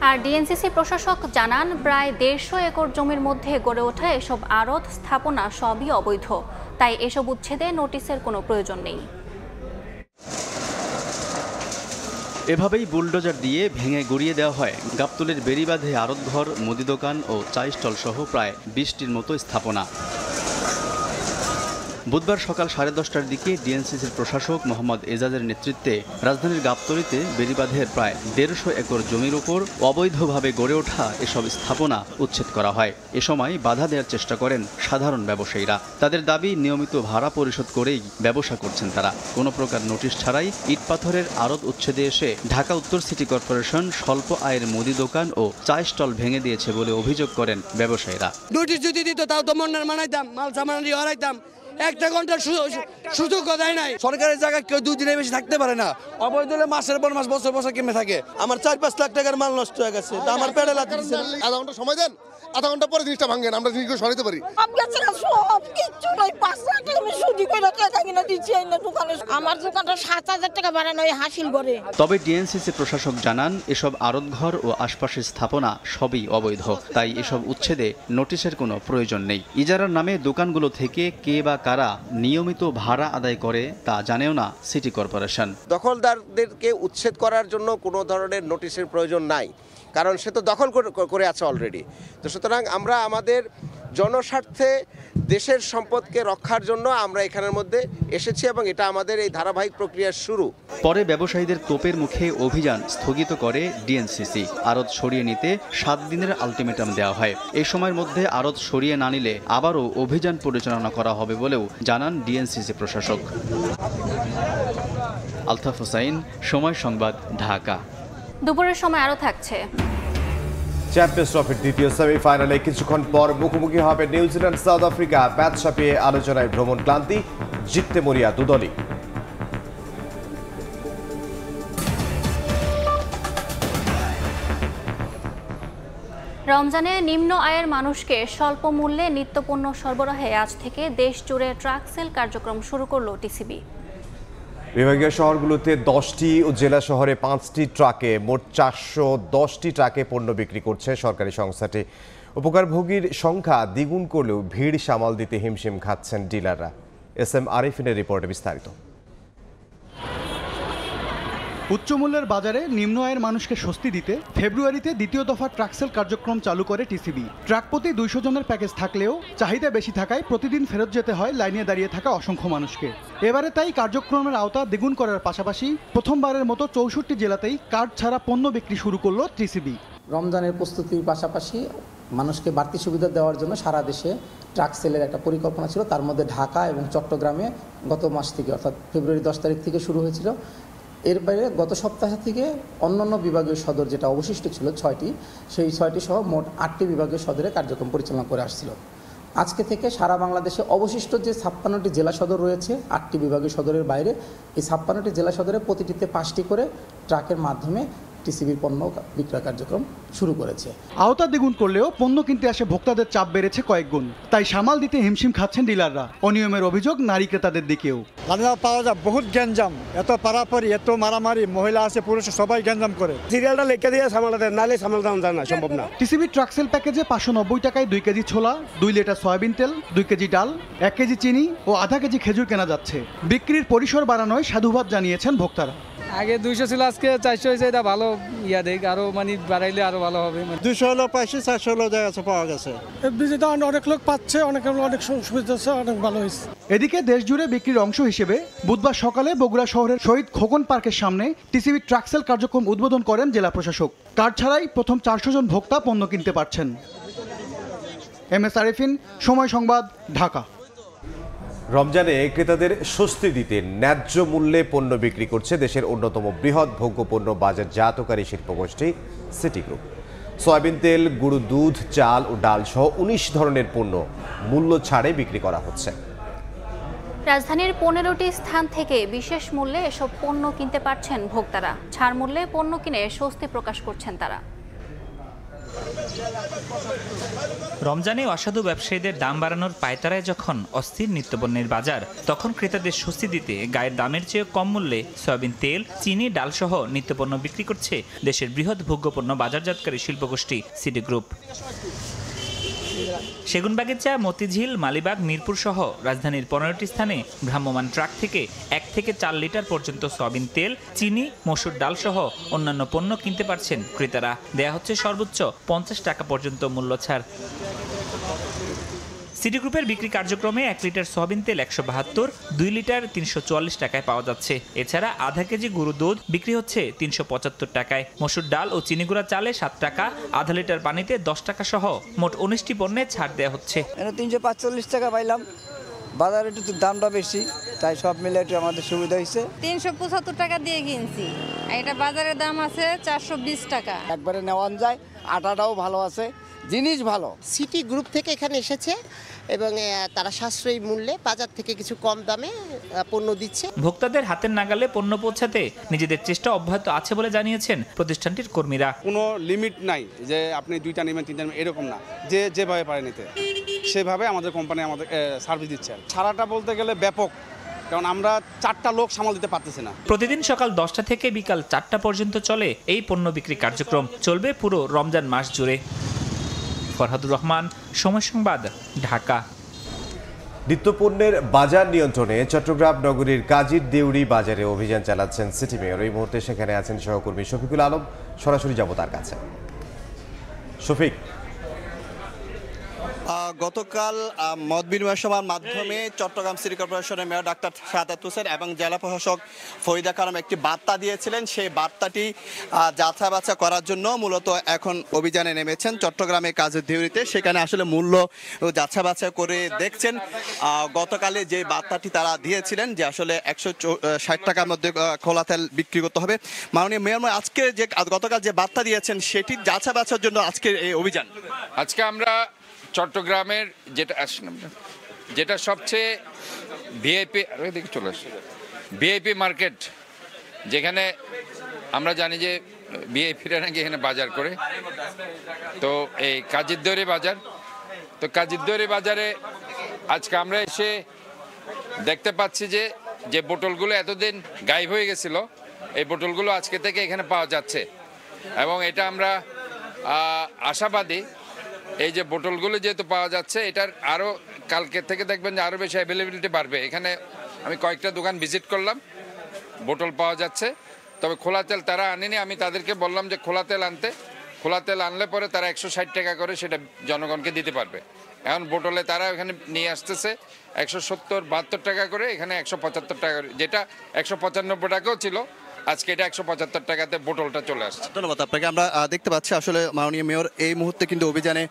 আর ডিএনসিসি প্রশাসক জানান, প্রায় 150 একর জমির মধ্যে গড়ে ওঠা এসব আড়ত স্থাপনা সবই অবৈধ, তাই এসব উচ্ছেদে নোটিশের কোনো প্রয়োজন নেই। এভাবেই বুলডোজার দিয়ে ভেঙে গড়িয়ে দেওয়া হয় গাবতলীর বেড়িবাঁধে আড়তঘর, মুদি দোকান ও চা স্টল সহ প্রায় 20টির মতো স্থাপনা। বুধবার সকাল 10:30টার দিকে ডিএনসিসির প্রশাসক মোহাম্মদ এজাজের নেতৃত্বে রাজধানীর গাবতলীতে বেড়িবাঁধের প্রায় 150 একর জমির উপর অবৈধভাবে গড়ে ওঠা এসব স্থাপনা উচ্ছেদ করা হয়। এ সময় বাধা দেওয়ার চেষ্টা করেন সাধারণ ব্যবসায়ীরা। তাদের দাবি, নিয়মিত ভাড়া পরিশোধ করেই ব্যবসা করছেন তারা। কোনো প্রকার নোটিশ ছাড়াই ইট পাথরের আড়ত উচ্ছেদে এসে ঢাকা উত্তর সিটি কর্পোরেশন স্বল্প আয়ের মুদি দোকান ও চা স্টল ভেঙে দিয়েছে বলে অভিযোগ করেন ব্যবসায়ীরা। নোটিশ যদি দিত তাও তো মন্নার মানাইতাম, মাল সামানি হারাইতাম, 1 ঘন্টার সুযোগ দেয় নাই। সরকারের জায়গায় কেউ 2 দিনের বেশি থাকতে পারে না। অবৈধ হলে মাসের পর মাস, বছর বছর কেমে থাকে। আমার 4-5 লাখ টাকার মাল নষ্ট হয়ে গেছে, তা আমার পেটে লাথি দিচ্ছে। 1/2 ঘন্টা সময় দেন, 1/2 ঘন্টা পরে জিনিসটা ভাঙেন, আমরা জিনিসগুলো সরাইতে পারি। আমার দোকানটা 7,000 টাকা বাড়ানো হাসিল করে। তবে ডিএনসিসি প্রশাসক জানান, এসব আড়তঘর ও আশপাশের স্থাপনা সবই অবৈধ, তাই এসব উচ্ছেদে নোটিশের কোনো প্রয়োজন নেই। ইজারার নামে দোকানগুলো থেকে কে বা কারা নিয়মিত ভাড়া আদায় করে তা জানেও না সিটি কর্পোরেশন। দখলদারদেরকে উচ্ছেদ করার জন্য কোনো ধরনের নোটিশের প্রয়োজন নাই, কারণ সে তো দখল করে আছে অলরেডি। তো সুতরাং আমরা আমাদের জনস্বার্থে দেশের সম্পদকে রক্ষার জন্য আমরা এখানের মধ্যে এসেছি এবং এটা আমাদের এই ধারাবাহিক প্রক্রিয়ার শুরু। পরে ব্যবসায়ীদের তোপের মুখে অভিযান স্থগিত করে ডিএনসিসি। আড়ত সরিয়ে নিতে 7 দিনের আলটিমেটাম দেওয়া হয়। এই সময়ের মধ্যে আড়ত সরিয়ে না নিলে আবারও অভিযান পরিচালনা করা হবে বলেও জানান ডিএনসিসি প্রশাসক। আলতাফ হোসাইন, সময় সংবাদ, ঢাকা। দুপুরের সময় আরও থাকছে। চ্যাম্পিয়ন্স ট্রফির দ্বিতীয় সেমিফাইনালে কিছুক্ষণ পর মুখোমুখি হবে নিউজিল্যান্ড সাউথ আফ্রিকা। ম্যাচ ছাপিয়ে আলোচনায় ভ্রমণ ক্লান্তি, জিততে মরিয়া দুদলই। রমজানে নিম্ন আয়ের মানুষকে স্বল্প মূল্যে নিত্যপণ্য সরবরাহে আজ থেকে দেশ জুড়ে ট্রাক সেল কার্যক্রম শুরু করলো টিসিবি। বিভাগীয় শহরগুলোতে 10টি ও জেলা শহরে 5টি ট্রাকে মোট 410টি ট্রাকে পণ্য বিক্রি করছে সরকারি সংস্থাটি। উপকারভোগীর সংখ্যা দ্বিগুণ করলেও ভিড় সামাল দিতে হিমশিম খাচ্ছেন ডিলাররা। এস.এম. আরিফিনের রিপোর্টে বিস্তারিত। উচ্চমূল্যের বাজারে নিম্ন আয়ের মানুষকে স্বস্তি দিতে ফেব্রুয়ারিতে দ্বিতীয় দফা ট্রাকসেল কার্যক্রম চালু করে টিসিবি। ট্রাক প্রতি 200 জনের প্যাকেজ থাকলেও চাহিদা বেশি থাকায় প্রতিদিন ফেরত যেতে হয় লাইনে দাঁড়িয়ে থাকা অসংখ্য মানুষকে। এবারে তাই কার্যক্রমের আওতা দ্বিগুণ করার পাশাপাশি প্রথমবারের মতো 64 জেলাতেই কার্ড ছাড়া পণ্য বিক্রি শুরু করলো টিসিবি। রমজানের প্রস্তুতির পাশাপাশি মানুষকে বাড়তি সুবিধা দেওয়ার জন্য সারা দেশে ট্রাক সেলের একটা পরিকল্পনা ছিল। তার মধ্যে ঢাকা এবং চট্টগ্রামে গত মাস থেকে অর্থাৎ ফেব্রুয়ারি 10 তারিখ থেকে শুরু হয়েছিল। এর বাইরে গত সপ্তাহ থেকে অন্যান্য বিভাগীয় সদর যেটা অবশিষ্ট ছিল 6টি, সেই 6টি সহ মোট 8টি বিভাগীয় সদরে কার্যক্রম পরিচালনা করে আসছিল। আজকে থেকে সারা বাংলাদেশে অবশিষ্ট যে 56টি জেলা সদর রয়েছে 8টি বিভাগীয় সদরের বাইরে, এই 56টি জেলা সদরে প্রতিটিতে 5টি করে ট্রাকের মাধ্যমে টিসিবির পণ্য বিক্রয় কার্যক্রম শুরু করেছে। আওতা দ্বিগুণ করলেও পণ্য কিনতে আসে ভোক্তাদের চাপ বেড়েছে কয়েক গুণ, তাই সামাল দিতে হিমশিম খাচ্ছেন ডিলাররা। অনিয়মের অভিযোগ নারী ক্রেতাদের দিকেও। পাওয়া যায় বহুত গ্যাঞ্জাম, এত পারাপারি, এত মারামারি, মহিলা আছে পুরুষ সবাই গ্যাঞ্জাম করে। সিরিয়ালটা লেখা দিয়ে সামাল দেয়, নালে সামাল দেওয়া যায় না, সম্ভব না। টিসিবি ট্রাকসেল প্যাকেজে 590 টাকায় 2 কেজি ছোলা, 2 লিটার সয়াবিন তেল, 2 কেজি ডাল, 1 কেজি চিনি ও আধা কেজি খেজুর কেনা যাচ্ছে। বিক্রির পরিসর বাড়ানোয় সাধুবাদ জানিয়েছেন ভোক্তারা। আগে 200 ছিল, আজকে 400 হয়েছে, এটা ভালো ইয়া দেখ, আরো মানে বাড়াইলে আরো ভালো হবে। 200 হলো পাইছি, 400 হলো জায়গা পাওয়া গেছে। অনেক লোক পাচ্ছে, অনেক সুবিধা হচ্ছে, অনেক ভালো হয়েছে। এদিকে দেশ জুড়ে বিক্রির অংশ হিসেবে বুধবার সকালে বগুড়া শহরের শহীদ খোকন পার্কের সামনে টিসিবি ট্রাকসেল কার্যক্রম উদ্বোধন করেন জেলা প্রশাসক। কার্ড ছাড়াই প্রথম 400 জন ভোক্তা পণ্য কিনতে পারছেন। এম.এস. আরিফিন, সময় সংবাদ, ঢাকা। রমজানে ক্রেতাদের স্বস্তি দিতে ন্যায্য মূল্যে পণ্য বিক্রি করছে দেশের অন্যতম বৃহৎ ভোগ্যপণ্য বাজারজাতকারী শিল্পগোষ্ঠী সিটি গ্রুপ। সয়াবিন তেল, গুঁড়ো দুধ, চাল ও ডাল সহ 19 ধরনের পণ্য মূল্য ছাড়ে বিক্রি করা হচ্ছে। রাজধানীর 15টি স্থান থেকে বিশেষ মূল্যে এসব পণ্য কিনতে পারছেন ভোক্তারা। ছাড় মূল্যে পণ্য কিনে স্বস্তি প্রকাশ করছেন তারা। রমজানে অসাধু ব্যবসায়ীদের দাম বাড়ানোর পায়তারায় যখন অস্থির নিত্যপণ্যের বাজার, তখন ক্রেতাদের স্বস্তি দিতে গায়ের দামের চেয়ে কম মূল্যে সয়াবিন তেল, চিনি, ডাল সহ নিত্যপণ্য বিক্রি করছে দেশের বৃহৎ ভোগ্যপণ্য বাজারজাতকারী শিল্পগোষ্ঠী সিটি গ্রুপ। সেগুনবাগিচা, মতিঝিল, মালিবাগ, মিরপুর সহ রাজধানীর 15টি স্থানে ভ্রাম্যমাণ ট্রাক থেকে 1 থেকে 4 লিটার পর্যন্ত সয়াবিন তেল, চিনি, মসুর ডাল সহ অন্যান্য পণ্য কিনতে পারছেন ক্রেতারা। দেয়া হচ্ছে সর্বোচ্চ 50 টাকা পর্যন্ত মূল্য ছাড়। সিটি গ্রুপের বিক্রি কার্যক্রমে 1 লিটার সয়াবিন তেল 172, 2 লিটার 344 টাকায় পাওয়া যাচ্ছে। এছাড়া আধা কেজি গুঁড়ো দুধ বিক্রি হচ্ছে 375 টাকায়। মসুর ডাল ও চিনি গুঁড়া চালে 7 টাকা, আধা লিটার পানিতে 10 টাকা সহ মোট 19টি পণ্যে ছাড় দেওয়া হচ্ছে। 345 টাকা পাইলাম, বাজারে একটু দামটা বেশি, তাই সব মিলে একটু আমাদের সুবিধা হয়েছে। 375 টাকা দিয়ে কিনছি, এটা বাজারের দাম আছে 420 টাকা। একবারে নেওয়া যায়, আটাটাও ভালো আছে, জিনিস ভালো। সিটি গ্রুপ থেকে এখানে এসেছে এবং তারা সাশ্রয়ী মূল্যে বাজার থেকে কিছু কম দামে পণ্য দিচ্ছে। ভোক্তাদের হাতের নাগালে পণ্য পৌঁছাতে নিজেদের চেষ্টা অব্যাহত আছে বলে জানিয়েছেন প্রতিষ্ঠানটির কর্মীরা। কোনো লিমিট নাই যে আপনি 2টা নেবেন 3টা নেবেন, এরকম না, যে যেভাবে পারে নিতে সেভাবে আমাদের কোম্পানি আমাদের সার্ভিস দিচ্ছে। ছাড়াটা বলতে গেলে ব্যাপক, কারণ আমরা 4টা লোক সামাল দিতে পারতেছি না। প্রতিদিন সকাল 10টা থেকে বিকাল 4টা পর্যন্ত চলে এই পণ্য বিক্রি কার্যক্রম। চলবে পুরো রমজান মাস জুড়ে। ফরহাদুর রহমান, সময় সংবাদ, ঢাকা। নিত্যপণ্যের বাজার নিয়ন্ত্রণে চট্টগ্রাম নগরীর কাজীর দেউরি বাজারে অভিযান চালাচ্ছেন সিটি মেয়র। এই মুহূর্তে সেখানে আছেন সহকর্মী শফিকুল আলম। সরাসরি যাব তার কাছে। শফিক, গতকাল মত বিনিময় সভার মাধ্যমে চট্টগ্রাম সিটি কর্পোরেশনের মেয়র ডাক্তার শাহাদাত হোসেন এবং জেলা প্রশাসক ফরিদা খানম একটি বার্তা দিয়েছিলেন। সেই বার্তাটি যাচাই বাছাই করার জন্য মূলত এখন অভিযানে নেমেছেন চট্টগ্রামের কাজের দিউরিতে। সেখানে আসলে মূল্য যাচাই বাছাই করে দেখছেন। গতকালে যে বার্তাটি তারা দিয়েছিলেন যে আসলে 160 টাকার মধ্যে খোলা তেল বিক্রি করতে হবে। মাননীয় মেয়র আজকে যে গতকাল যে বার্তা দিয়েছেন সেটি যাচাই বাছাইয়ের জন্য আজকের এই অভিযান। আজকে আমরা চট্টগ্রামের যেটা সবচেয়ে ভিআইপি মার্কেট, যেখানে আমরা জানি যে ভিআইপিরা নাকি এখানে বাজার করে, তো এই কাজিরদৌরি বাজার, তো কাজিরদৌরি বাজারে আজকে আমরা এসে দেখতে পাচ্ছি যে বোতলগুলো এতদিন গায়েব হয়ে গেছিল, এই বোতলগুলো আজকে থেকে এখানে পাওয়া যাচ্ছে। এবং এটা আমরা আশাবাদী, এই যে বোতলগুলো যেহেতু পাওয়া যাচ্ছে, এটার আরও কালকে থেকে দেখবেন যে আরও বেশি অ্যাভেলেবিলিটি বাড়বে। এখানে আমি কয়েকটা দোকান ভিজিট করলাম, বোতল পাওয়া যাচ্ছে, তবে খোলা তেল তারা আনেনি। আমি তাদেরকে বললাম যে খোলা তেল আনতে, খোলা তেল আনলে পরে তারা 160 টাকা করে সেটা জনগণকে দিতে পারবে। এখন বোতলে তারা এখানে নিয়ে আসতেছে 170-72 টাকা করে, এখানে 175 টাকা করে, যেটা 195 টাকাও ছিল, আজকে এটা 175 টাকাতে বোতলটা চলে আসছে। ধন্যবাদ আপনাকে। আমরা দেখতে পাচ্ছি আসলে মাননীয় মেয়র এই মুহূর্তে কিন্তু অভিযানে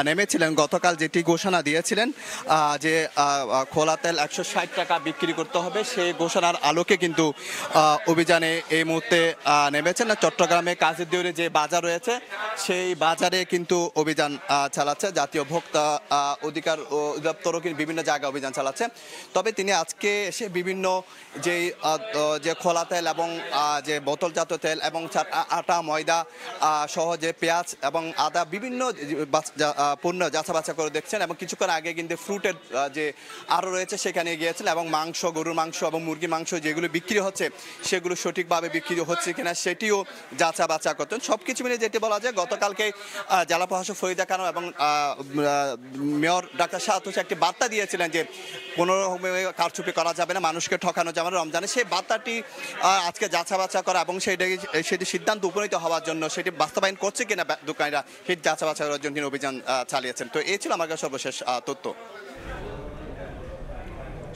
নেমেছিলেন। গতকাল যেটি ঘোষণা দিয়েছিলেন যে খোলা তেল 160 টাকা বিক্রি করতে হবে, সেই ঘোষণার আলোকে কিন্তু অভিযানে এই মুহূর্তে নেমেছেন। চট্টগ্রামে কাজের দিউরে যে বাজার রয়েছে সেই বাজারে কিন্তু অভিযান চালাচ্ছে জাতীয় ভোক্তা অধিকার অধিদপ্তরও কিন্তু বিভিন্ন জায়গায় অভিযান চালাচ্ছে। তবে তিনি আজকে এসে বিভিন্ন যে খোলা তেল এবং যে বোতলজাত তেল এবং আটা ময়দা সহ যে পেঁয়াজ এবং আদা বিভিন্ন পণ্য যাচাই বাছাই করে দেখছেন। এবং কিছুক্ষণ আগে কিন্তু ফ্রুটের যে আরও রয়েছে সেখানে গিয়েছেন এবং মাংস, গরুর মাংস এবং মুরগির মাংস যেগুলো বিক্রি হচ্ছে সেগুলো সঠিকভাবে বিক্রি হচ্ছে কিনা সেটিও যাচাই বাছাই করতেন। সব কিছু মিলে যেটি বলা যায়, গতকালকে জেলা প্রশাসক ফরিদা খানম এবং মেয়র ডাক্তার শাহাদাত হোসেন একটি বার্তা দিয়েছিলেন যে কোনো রকমের কারচুপি করা যাবে না, মানুষকে ঠকানো যাবে না রমজানে। সেই বার্তাটি আজকে যাচাই বাছাই করা এবং সেটি সিদ্ধান্ত উপনীত হওয়ার জন্য সেটি বাস্তবায়ন করছে কিনা দোকানিরা সেই যাচাই বাছাই করার জন্য অভিযান চালিয়েছেন। তো এই ছিল আমার কাছে সর্বশেষ তথ্য।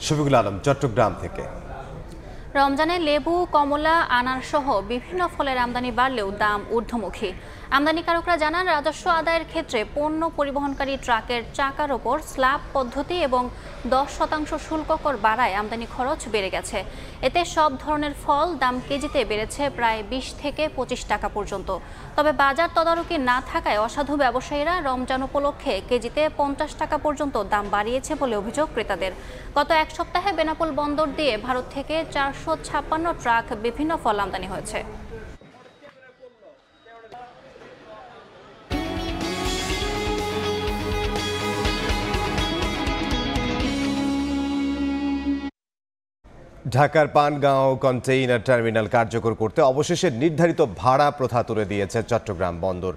শফিকুল আলম, চট্টগ্রাম থেকে। রমজানে লেবু, কমলা, আনার সহ বিভিন্ন ফলের আমদানি বাড়লেও দাম ঊর্ধ্বমুখী। আমদানিকারকরা জানান, রাজস্ব আদায়ের ক্ষেত্রে পণ্য পরিবহনকারী ট্রাকের চাকার ওপর স্ল্যাব পদ্ধতি এবং 10% শুল্ক কর বাড়ায় আমদানি খরচ বেড়ে গেছে। এতে সব ধরনের ফল দাম কেজিতে বেড়েছে প্রায় 20 থেকে 25 টাকা পর্যন্ত। তবে বাজার তদারকি না থাকায় অসাধু ব্যবসায়ীরা রমজান উপলক্ষে কেজিতে 50 টাকা পর্যন্ত দাম বাড়িয়েছে বলে অভিযোগ ক্রেতাদের। গত এক সপ্তাহে বেনাপোল বন্দর দিয়ে ভারত থেকে 456 ট্রাক বিভিন্ন ফল আমদানি হয়েছে। ঢাকার পানগাঁও কন্টেইনার টার্মিনাল কার্যকর করতে অবশেষে নির্ধারিত ভাড়া প্রথা তুলে দিয়েছে চট্টগ্রাম বন্দর।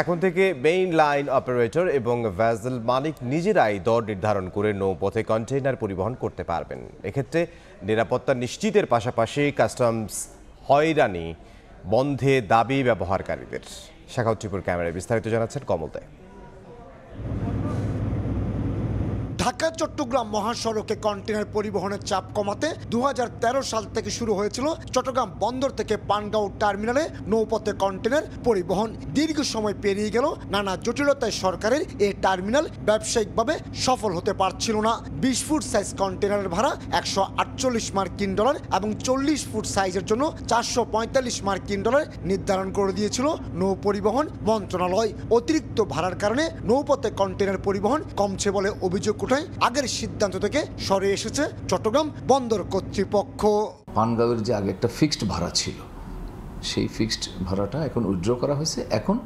এখন থেকে মেইন লাইন অপারেটর এবং ভেসেল মালিক নিজেরাই দর নির্ধারণ করে নৌপথে কন্টেইনার পরিবহন করতে পারবেন। এক্ষেত্রে নিরাপত্তা নিশ্চিতের পাশাপাশি কাস্টমস হয়রানি বন্ধে দাবি ব্যবহারকারীদের। শাখাউদ্দিপুর ক্যামেরায় বিস্তারিত জানাচ্ছেন কমল দে। ঢাকা চট্টগ্রাম মহাসড়কে কন্টেনার পরিবহনের চাপ কমাতে 2013 সাল থেকে শুরু হয়েছিল চট্টগ্রাম বন্দর থেকে পানগাঁও টার্মিনালে নৌপথে কন্টেনার পরিবহন। দীর্ঘ সময় পেরিয়ে গেল, নানা জটিলতায় সরকারের এই টার্মিনাল ব্যবসায়িকভাবে সফল হতে পারছিল না। 20 ফুট সাইজ কন্টেনারের ভাড়া 148 মার্কিন ডলার এবং 40 ফুট সাইজের জন্য 445 মার্কিন ডলার নির্ধারণ করে দিয়েছিল নৌ পরিবহন মন্ত্রণালয়। অতিরিক্ত ভাড়ার কারণে নৌপথে কন্টেনার পরিবহন কমছে বলে অভিযোগ ওঠায় আগের সিদ্ধান্ত থেকে সরে এসেছে চট্টগ্রাম বন্দর কর্তৃপক্ষ। পানগাঁওয়ের যে আগে একটা ফিক্সড ভাড়া ছিল, সেই ফিক্সড ভাড়াটা এখন উইথড্র করা হয়েছে। এখন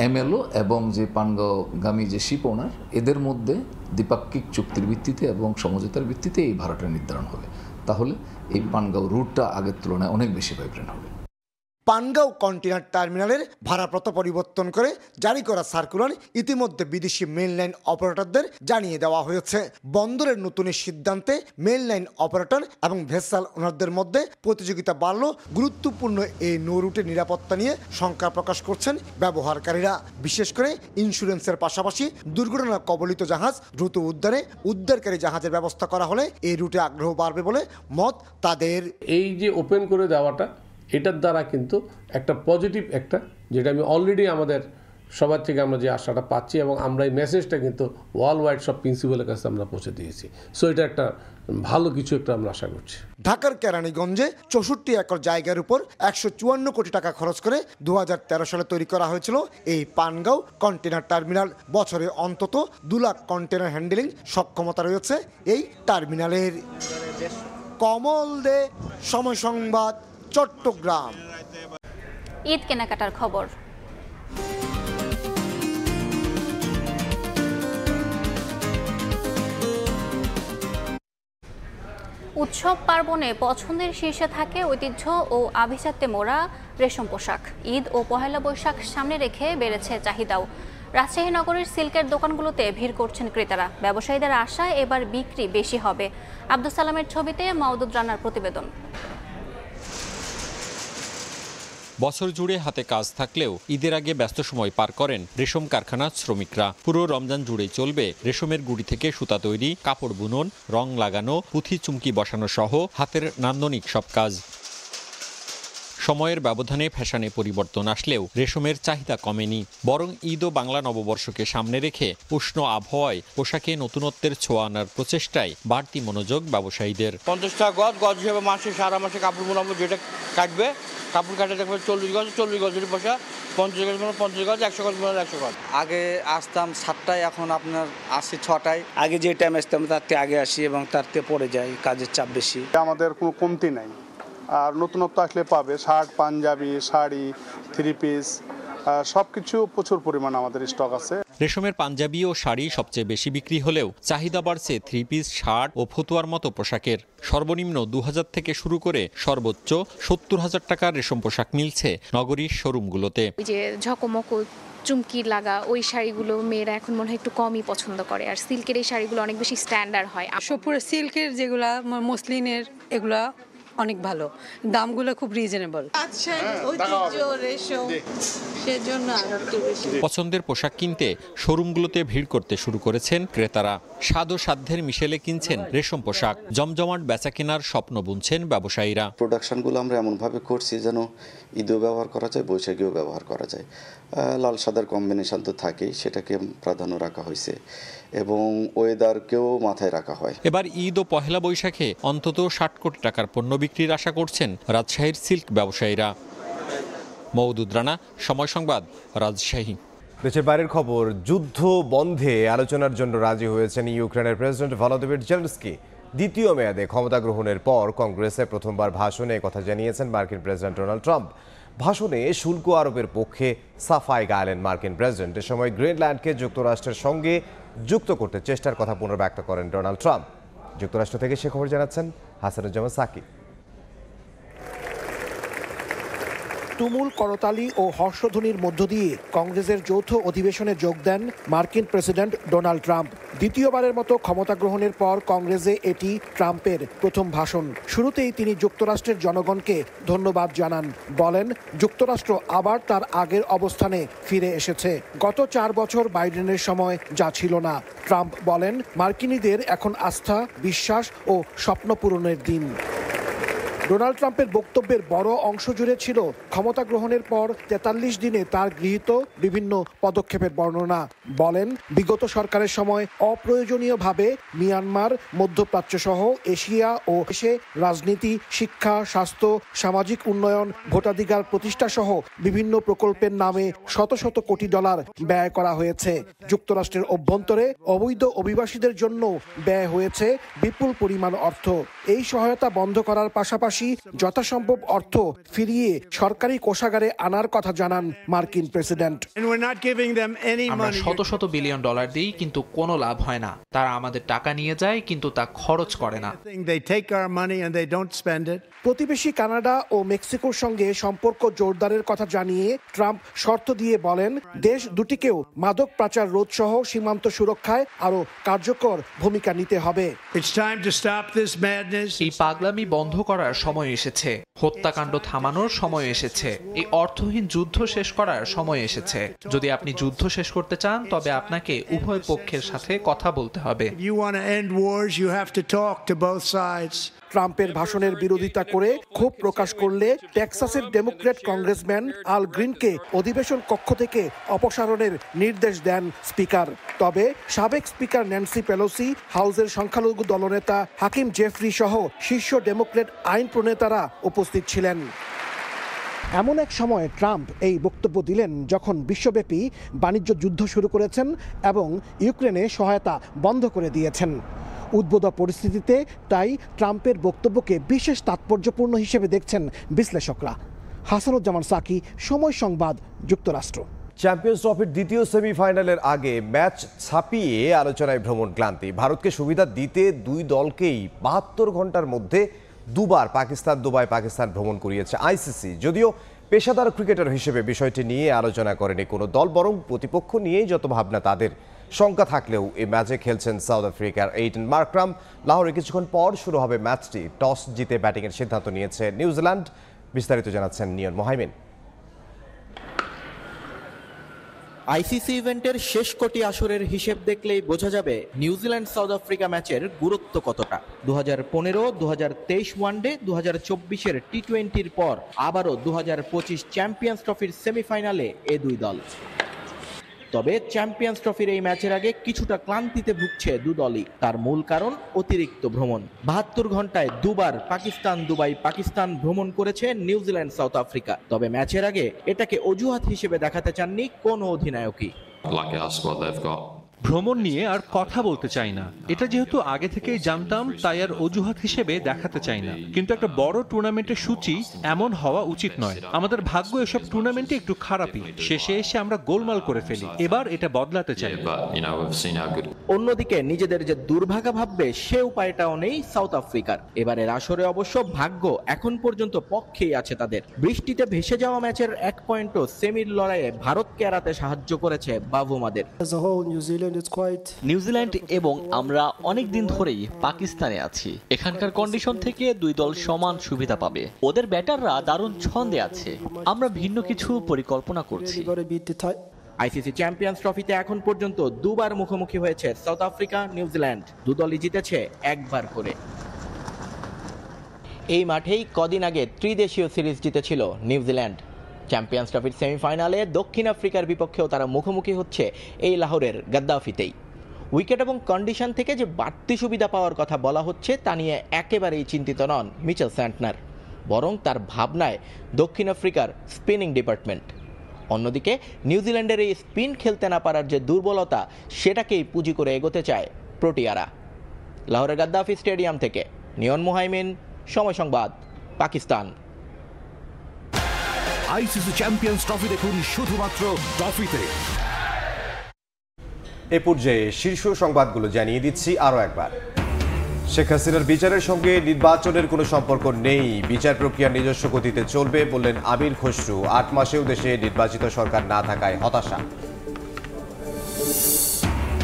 এমএলও এবং যে পানগাঁওগামী যে শিপ ওনার, এদের মধ্যে দ্বিপাক্ষিক চুক্তির ভিত্তিতে এবং সমঝোতার ভিত্তিতে এই ভাড়াটা নির্ধারণ হবে। তাহলে এই পানগাঁও রুটটা আগের তুলনায় অনেক বেশি ভাইব্রেন্ট হবে। পানগাঁও কন্টেইনার টার্মিনালের ভাড়াপ্রথা পরিবর্তন করে জারি করা সার্কুলার ইতিমধ্যে বিদেশি মেইন লাইন অপারেটরদের জানিয়ে দেওয়া হয়েছে। বন্দরের নতুন সিদ্ধান্তে মেইন লাইন অপারেটর এবং ভেসেল ওনারদের মধ্যে প্রতিযোগিতা বাড়ল। গুরুত্বপূর্ণ এই নৌ রুটের নিরাপত্তা নিয়ে শঙ্কা প্রকাশ করছেন ব্যবহারকারীরা। বিশেষ করে ইন্স্যুরেন্সের পাশাপাশি দুর্ঘটনা কবলিত জাহাজ দ্রুত উদ্ধারকারী জাহাজের ব্যবস্থা করা হলে এই রুটে আগ্রহ বাড়বে বলে মত তাদের। এই যে ওপেন করে দেওয়াটা, এটার দ্বারা কিন্তু একটা পজিটিভ একটা, যেটা আমি অলরেডি আমাদের সবার থেকে আমরা যে আশাটা পাচ্ছি এবং আমরা এই মেসেজটা কিন্তু ওয়ার্ল্ড ওয়াইড সব প্রিন্সিপালের কাছে আমরা পৌঁছে দিয়েছি। সো এটা একটা ভালো কিছু একটা আমরা আশা করছি। ঢাকার কেরানীগঞ্জে 64 একর জায়গার উপর 154 কোটি টাকা খরচ করে 2013 সালে তৈরি করা হয়েছিল এই পানগাঁও কন্টেইনার টার্মিনাল। বছরে অন্তত 2 লাখ কন্টেইনার হ্যান্ডেলিং সক্ষমতা রয়েছে এই টার্মিনালের। কমল দে, সময় সংবাদ, চট্টগ্রাম। ঈদ কেনাকাটার খবর। উৎসব পার্বণে পছন্দের শীর্ষে থাকে ঐতিহ্য ও আভিজাত্যে মোড়া রেশম পোশাক। ঈদ ও পহেলা বৈশাখ সামনে রেখে বেড়েছে চাহিদাও। রাজশাহী নগরের সিল্কের দোকানগুলোতে ভিড় করছেন ক্রেতারা। ব্যবসায়ীদের আশায় এবার বিক্রি বেশি হবে। আব্দুল সালামের ছবিতে মাওদুদ রানার প্রতিবেদন। বছর জুড়ে হাতে কাজ থাকলেও ঈদের আগে ব্যস্ত সময় পার করেন রেশম কারখানার শ্রমিকরা। পুরো রমজান জুড়েই চলবে রেশমের গুঁড়ি থেকে সুতা তৈরি, কাপড় বুনন, রং লাগানো, পুঁথি চুমকি বসানো সহ হাতের নান্দনিক সব কাজ। সময়ের ব্যবধানে ফ্যাশনে পরিবর্তন আসলেও রেশমের চাহিদা কমেনি, বরং ঈদ ও বাংলা নববর্ষকে সামনে রেখে উষ্ণ আবহাওয়ায় পোশাকে নতুনত্বের ছোঁয়া আনার প্রচেষ্টায় বাড়তি মনোযোগ ব্যবসায়ীদের। 50 টাকা গজ হিসেবে মাসে সারা মাসে কাপড় বোনাবো, যেটা কাটবে কাপড় কাটে দেখবে 40 গজের পয়সা, 50 গজ 50 গজ, 100 গজ 100 গজ। আগে আসতাম 7টায়, এখন আপনার আসি 6টায়। আগে যে টাইম আসতাম তার থেকে আগে আসি এবং তার থেকে পরে যাই, কাজের চাপ বেশি। আমাদের কোনো কমতি নাই, আর নতুনত্ব আসলে পাবে। শার্ট, পাঞ্জাবি, শাড়ি, 3 পিস সবকিছু প্রচুর পরিমাণ আমাদের স্টক আছে। রেশমের পাঞ্জাবি ও শাড়ি সবচেয়ে বেশি বিক্রি হলেও চাহিদা বাড়ছে 3 পিস, শার্ট ও ফতুয়ার মতো পোশাকের। সর্বনিম্ন 2000 থেকে শুরু করে সর্বোচ্চ 70,000 টাকার রেশম পোশাক মিলছে নগরীর শোরুমগুলোতে। যে ঝকমকো চুমকি লাগা ওই শাড়িগুলো মেয়েরা এখন মনে হয় একটু কমই পছন্দ করে, আর সিল্কের এই শাড়িগুলো অনেক বেশি স্ট্যান্ডার্ড হয়। সোপুর সিল্কের যেগুলা, মসলিনের, এগুলা অনেক ভালো, দামগুলো খুব রিজনেবল। পছন্দের পোশাক কিনতে শোরুমগুলোতে ভিড় করতে শুরু করেছেন ক্রেতারা। স্বাদ ও সাধ্যের মিশেলে কিনছেন রেশম পোশাক। জমজমাট বেচা কেনার স্বপ্ন বুনছেন ব্যবসায়ীরা। প্রোডাকশনগুলো আমরা এমনভাবে করছি যেন ঈদেও ব্যবহার করা যায়, বৈশাখীও ব্যবহার করা যায়। লাল সাদার কম্বিনেশন তো থাকেই, সেটাকে প্রাধান্য রাখা হয়েছে এবং ওয়েদারকেও মাথায় রাখা হয়। এবার ঈদ ও পহেলা বৈশাখে অন্তত 60 কোটি টাকার পণ্য বিক্রির আশা করছেন রাজশাহীর সিল্ক ব্যবসায়ীরা। মাওদুদ রানা, সময় সংবাদ, রাজশাহী। দেশের বাইরের খবর। যুদ্ধ বন্ধে আলোচনার জন্য রাজি হয়েছেন ইউক্রেনের প্রেসিডেন্ট ভলোদিমির জেলেনস্কি। দ্বিতীয় মেয়াদে ক্ষমতা গ্রহণের পর কংগ্রেসে প্রথমবার ভাষণে কথা জানিয়েছেন মার্কিন প্রেসিডেন্ট ডোনাল্ড ট্রাম্প। ভাষণে শুল্ক আরোপের পক্ষে সাফাই গাইলেন মার্কিন প্রেসিডেন্ট। এ সময় গ্রিনল্যান্ডকে যুক্তরাষ্ট্রের সঙ্গে যুক্ত করতে চেষ্টার কথা পুনর্ব্যক্ত করেন ডোনাল্ড ট্রাম্প। যুক্তরাষ্ট্র থেকে সে খবর জানাচ্ছেন হাসানুজ্জামান সাকিব। তুমুল করতালি ও হর্ষধ্বনির মধ্য দিয়ে কংগ্রেসের যৌথ অধিবেশনে যোগ দেন মার্কিন প্রেসিডেন্ট ডোনাল্ড ট্রাম্প। দ্বিতীয়বারের মতো ক্ষমতা গ্রহণের পর কংগ্রেসে এটি ট্রাম্পের প্রথম ভাষণ। শুরুতেই তিনি যুক্তরাষ্ট্রের জনগণকে ধন্যবাদ জানান। বলেন, যুক্তরাষ্ট্র আবার তার আগের অবস্থানে ফিরে এসেছে। গত 4 বছর বাইডেনের সময় যা ছিল না। ট্রাম্প বলেন, মার্কিনীদের এখন আস্থা, বিশ্বাস ও স্বপ্ন পূরণের দিন। ডোনাল্ড ট্রাম্পের বক্তব্যের বড় অংশ জুড়ে ছিল ক্ষমতা গ্রহণের পর 43 দিনে তার গৃহীত বিভিন্ন পদক্ষেপের বর্ণনা। বলেন, বিগত সরকারের সময় অপ্রয়োজনীয়ভাবে মিয়ানমার, মধ্যপ্রাচ্য সহ এশিয়া ও দেশে রাজনীতি, শিক্ষা, স্বাস্থ্য, সামাজিক উন্নয়ন, ভোটাধিকার প্রতিষ্ঠা সহ বিভিন্ন প্রকল্পের নামে শত শত কোটি ডলার ব্যয় করা হয়েছে। যুক্তরাষ্ট্রের অভ্যন্তরে অবৈধ অভিবাসীদের জন্য ব্যয় হয়েছে বিপুল পরিমাণ অর্থ। এই সহায়তা বন্ধ করার পাশাপাশি পাশাপাশি যথাসম্ভব অর্থ ফিরিয়ে সরকারি কোষাগারে আনার কথা জানান মার্কিন প্রেসিডেন্ট। আমরা শত শত বিলিয়ন ডলার দিই, কিন্তু কোনো লাভ হয় না। তারা আমাদের টাকা নিয়ে যায়, কিন্তু তা খরচ করে না। প্রতিবেশী কানাডা ও মেক্সিকোর সঙ্গে সম্পর্ক জোরদারের কথা জানিয়ে ট্রাম্প শর্ত দিয়ে বলেন, দেশ দুটিকেও মাদক পাচার রোধ সহ সীমান্ত সুরক্ষায় আরো কার্যকর ভূমিকা নিতে হবে। এই পাগলামি বন্ধ করার সময় এসেছে, হত্যাকাণ্ড থামানোর সময় এসেছে, এই অর্থহীন যুদ্ধ শেষ করার সময় এসেছে। যদি আপনি যুদ্ধ শেষ করতে চান, তবে আপনাকে উভয় পক্ষের সাথে কথা বলতে হবে। ট্রাম্পের ভাষণের বিরোধিতা করে ক্ষোভ প্রকাশ করলে টেক্সাসের ডেমোক্র্যাট কংগ্রেসম্যান আল গ্রিনকে অধিবেশন কক্ষ থেকে অপসারণের নির্দেশ দেন স্পিকার। তবে সাবেক স্পিকার ন্যান্সি পেলোসি, হাউসের সংখ্যালঘু দলনেতা হাকিম জেফরি সহ শীর্ষ ডেমোক্র্যাট আইন প্রণেতারা উপস্থিত ছিলেন। এমন এক সময় ট্রাম্প এই বক্তব্য দিলেন যখন বিশ্বব্যাপী বাণিজ্য যুদ্ধ শুরু করেছেন এবং ইউক্রেনে সহায়তা বন্ধ করে দিয়েছেন। উদ্ভূত পরিস্থিতিতে তাই ট্রাম্পের বক্তব্যকে বিশেষ তাৎপর্যপূর্ণ হিসেবে দেখছেন বিশ্লেষকরা। হাসানুজ্জামান সাকি, সময় সংবাদ, যুক্তরাষ্ট্র। চ্যাম্পিয়ন্স ট্রফির দ্বিতীয় সেমিফাইনালের আগে ম্যাচ ছাপিয়ে আলোচনায় ভ্রমণ ক্লান্তি। ভারতকে সুবিধা দিতে দুই দলকেই 72 ঘন্টার মধ্যে দুবার দুবাই পাকিস্তান ভ্রমণ করিয়েছে আইসিসি। যদিও পেশাদার ক্রিকেটার হিসেবে বিষয়টি নিয়ে আলোচনা করেনি কোনো দল, বরং প্রতিপক্ষ নিয়েই যত ভাবনা তাদের। শঙ্কা থাকলেও এই ম্যাচে খেলছেন সাউথ আফ্রিকার এইডেন মার্করাম। লাহোরে কিছুক্ষণ পর শুরু হবে ম্যাচটি। টস জিতে ব্যাটিংয়ের সিদ্ধান্ত নিয়েছে নিউজিল্যান্ড। বিস্তারিত জানাচ্ছেন নিয়ন মোহাইমিন। আইসিসি ইভেন্টের শেষ কোটি আসরের হিসেব দেখলেই বোঝা যাবে নিউজিল্যান্ড সাউথ আফ্রিকা ম্যাচের গুরুত্ব কতটা। 2015, 2023 ওয়ানডে, 2024-এর টি-20-র পর আবারও 2025 চ্যাম্পিয়ন্স ট্রফির সেমিফাইনালে এ দুই দল। তবে চ্যাম্পিয়ন্স ট্রফির এই ম্যাচের আগে কিছুটা ক্লান্তিতে ভুগছে দু দলই। তার মূল কারণ অতিরিক্ত ভ্রমণ। 72 ঘন্টায় দুবার দুবাই পাকিস্তান ভ্রমণ করেছে নিউজিল্যান্ড সাউথ আফ্রিকা। তবে ম্যাচের আগে এটাকে অজুহাত হিসেবে দেখাতে চাননি কোনো অধিনায়কই। ভ্রমণ নিয়ে আর কথা বলতে চাই না, এটা যেহেতু আগে থেকেই জানতাম তাই আর অজুহাত হিসেবে দেখাতে চাই না। কিন্তু একটা বড় টুর্নামেন্টের সূচি এমন হওয়া উচিত নয়। আমাদের ভাগ্য এসব টুর্নামেন্টে একটু খারাপই, শেষে এসে আমরা গোলমাল করে ফেলি। এবার এটা বদলাতে চাই। অন্যদিকে নিজেদের যে দুর্ভাগা ভাববে সে উপায়টাও নেই সাউথ আফ্রিকার। এবারের আসরে অবশ্য ভাগ্য এখন পর্যন্ত পক্ষেই আছে তাদের। বৃষ্টিতে ভেসে যাওয়া ম্যাচের 1 পয়েন্টও সেমির লড়াইয়ে ভারতকে এড়াতে সাহায্য করেছে বাবুমাদের। নিউজিল্যান্ড এবং আমরা অনেক দিন ধরেই পাকিস্তানে আছি। এখানকার কন্ডিশন থেকে দুই দল সমান সুবিধা পাবে। ওদের ব্যাটাররা দারুণ ছন্দে আছে। আমরা ভিন্ন কিছু পরিকল্পনা করছি। আইসিসি চ্যাম্পিয়ন্স ট্রফিতে এখন পর্যন্ত দুবার মুখোমুখি হয়েছে সাউথ আফ্রিকা, নিউজিল্যান্ড। দু দলই জিতেছে একবার করে। এই মাঠেই কদিন আগে ত্রিদেশীয় সিরিজ জিতেছিল নিউজিল্যান্ড। চ্যাম্পিয়ন্স ট্রফির সেমিফাইনালে দক্ষিণ আফ্রিকার বিপক্ষেও তারা মুখোমুখি হচ্ছে এই লাহোরের গাদ্দাফিতেই। উইকেট এবং কন্ডিশন থেকে যে বাড়তি সুবিধা পাওয়ার কথা বলা হচ্ছে তা নিয়ে একেবারেই চিন্তিত নন মিচেল স্যান্টনার, বরং তার ভাবনায় দক্ষিণ আফ্রিকার স্পিনিং ডিপার্টমেন্ট। অন্যদিকে নিউজিল্যান্ডের এই স্পিন খেলতে না পারার যে দুর্বলতা, সেটাকেই পুঁজি করে এগোতে চায় প্রোটিয়ারা। লাহোরের গাদ্দাফি স্টেডিয়াম থেকে নিয়ন মোহাইমিন, সময় সংবাদ, পাকিস্তান। আইসিসি চ্যাম্পিয়ন্স ট্রফি দেখুন শুধুমাত্র ট্রফিতে। এ পর্যায়ে শীর্ষ সংবাদগুলো জানিয়ে দিচ্ছি আরও একবার। শেখ হাসিনার বিচারের সঙ্গে নির্বাচনের কোনো সম্পর্ক নেই, বিচার প্রক্রিয়া নিজস্ব গতিতে চলবে বললেন আমির খসরু। 8 মাসেও দেশে নির্বাচিত সরকার না থাকায় হতাশা।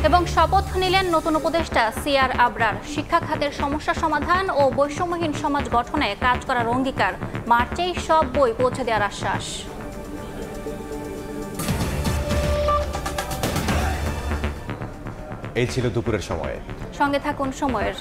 এবং শপথ নিলেন নতুন উপদেষ্টা সিআর আবরার। শিক্ষা খাতের সমস্যা সমাধান ও বৈষম্যহীন সমাজ গঠনে কাজ করার অঙ্গীকার। মার্চেই সব বই পৌঁছে দেওয়ার আশ্বাস। এই ছিল দুপুরের সময়ে। সঙ্গে থাকুন সময়ের।